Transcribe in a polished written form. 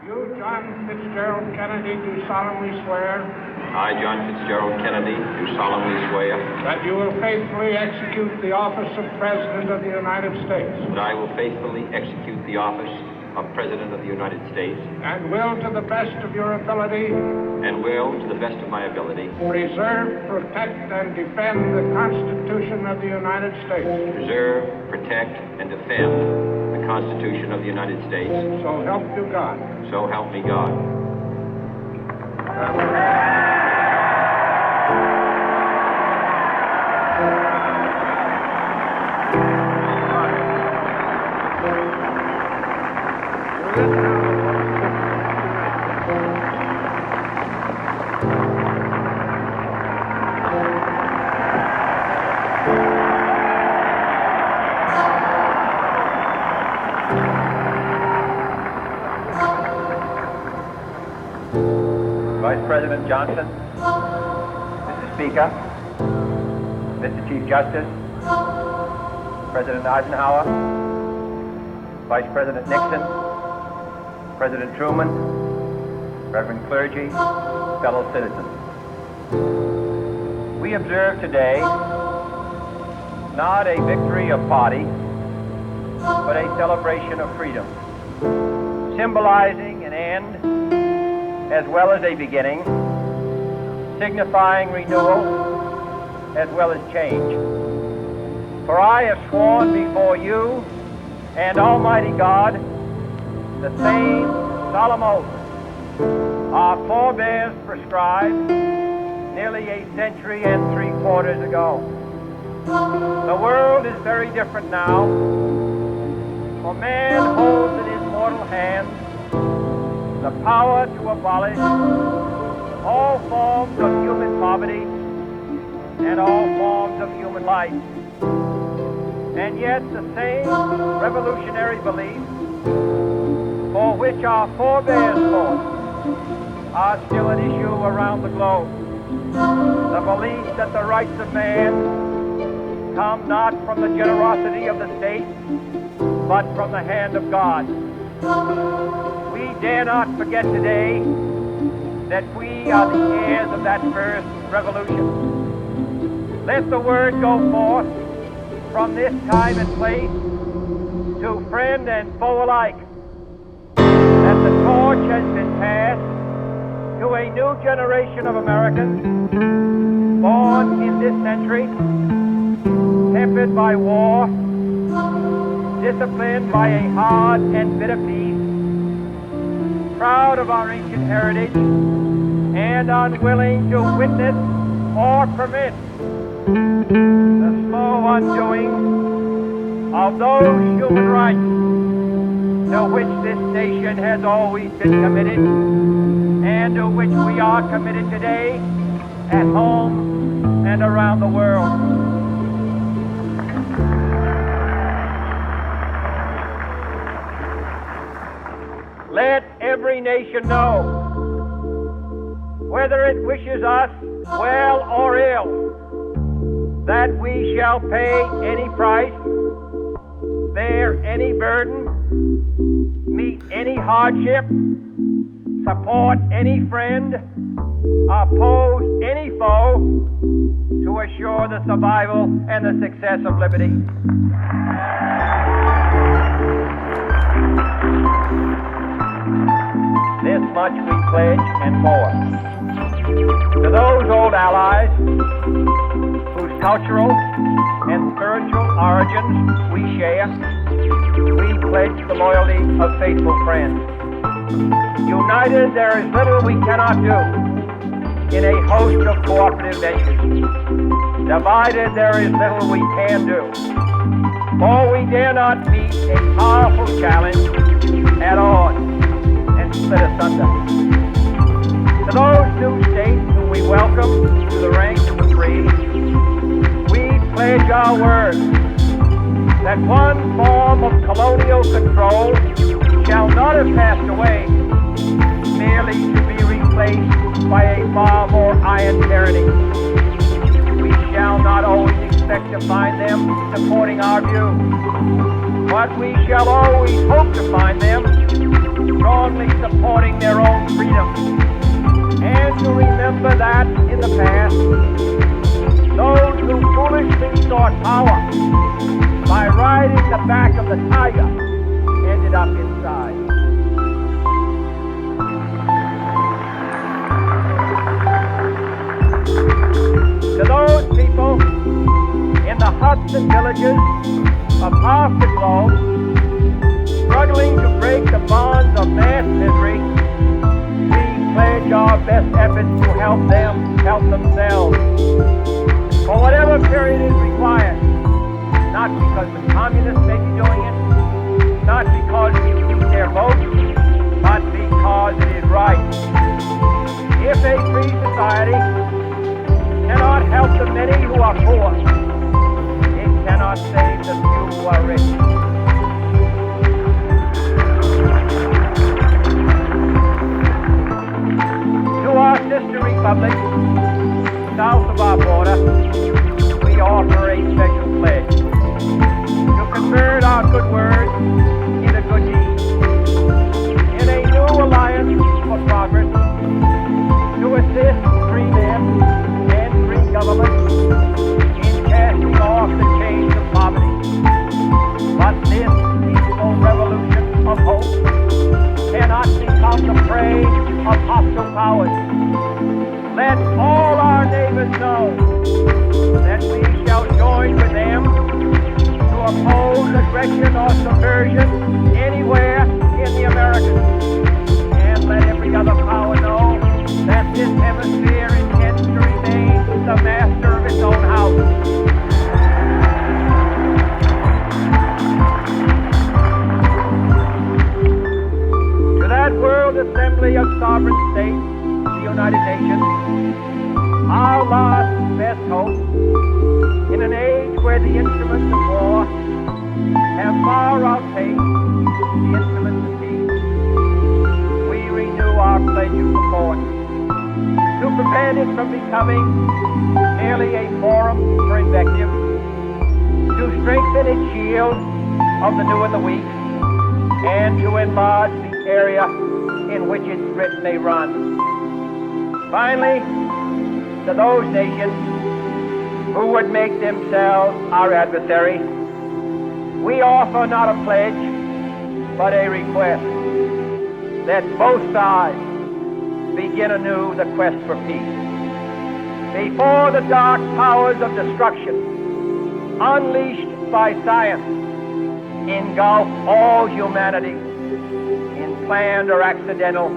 You, John Fitzgerald Kennedy, do solemnly swear I, John Fitzgerald Kennedy, do solemnly swear that you will faithfully execute the office of President of the United States that I will faithfully execute the office of President of the United States and will, to the best of your ability, and will, to the best of my ability, preserve, protect, and defend the Constitution of the United States. preserve, protect, and defend the Constitution of the United States. So help you God. So help me God. Vice President Johnson, Mr. Speaker, Mr. Chief Justice, President Eisenhower, Vice President Nixon, President Truman, Reverend clergy, fellow citizens. We observe today not a victory of party, but a celebration of freedom, symbolizing an end as well as a beginning, signifying renewal as well as change. For I have sworn before you and Almighty God the same solemn oath our forebears prescribed nearly a century and 3/4 ago. The world is very different now, for man holds in his mortal hands the power to abolish all forms of human poverty and all forms of human life. And yet the same revolutionary beliefs for which our forebears fought are still at issue around the globe. The belief that the rights of man come not from the generosity of the state, but from the hand of God. We dare not forget today that we are the heirs of that first revolution. Let the word go forth from this time and place to friend and foe alike that the torch has been passed to a new generation of Americans born in this century, tempered by war, disciplined by a hard and bitter peace, proud of our ancient heritage, and unwilling to witness or permit the slow undoing of those human rights to which this nation has always been committed and to which we are committed today at home and around the world. Let every nation know, whether it wishes us well or ill, that we shall pay any price, bear any burden, meet any hardship, support any friend, oppose any foe, to assure the survival and the success of liberty. This much we pledge and more. To those old allies whose cultural and spiritual origins we share, we pledge the loyalty of faithful friends. United, there is little we cannot do in a host of cooperative ventures. Divided, there is little we can do, for we dare not meet a powerful challenge at odds and split asunder. To those new states whom we welcome to the ranks of the free, we pledge our word that one form of colonial control shall not have passed away, merely to be replaced by a far more iron tyranny. We shall not always expect to find them supporting our view, but we shall always hope to find them strongly supporting seeking their own freedom, and to remember that in the past, those who foolishly sought power by riding the back of the tiger ended up inside. To those people in the huts and villages of half the globe, struggling to break the bonds of mass misery, we pledge our best efforts to help them help themselves. For whatever period is required, not because the communists may be doing it, not because we keep their votes, but because it is right. If a free society cannot help the many who are poor, it cannot save the few who are rich. To our sister republic, south of our border, we offer a special pledge to convert our good words into good deeds, in a new alliance for progress, to assist free men and free governments in casting off the chains of poverty. But this peaceful revolution of hope cannot become the prey of hostile powers. Let all our neighbors know that we shall join with them to oppose aggression or subversion anywhere in the Americas. And let every other power know that this hemisphere intends to remain the master of its own house. To that World Assembly of Sovereign States, the United Nations, our last best hope, in an age where the instruments of war have far outpaced the instruments of peace, we renew our pledge of support to prevent it from becoming merely a forum for invective, to strengthen its shield of the new and the weak, and to enlarge the area in which its grip may run. Finally, to those nations who would make themselves our adversary, we offer not a pledge, but a request that both sides begin anew the quest for peace. Before the dark powers of destruction, unleashed by science, engulf all humanity in planned or accidental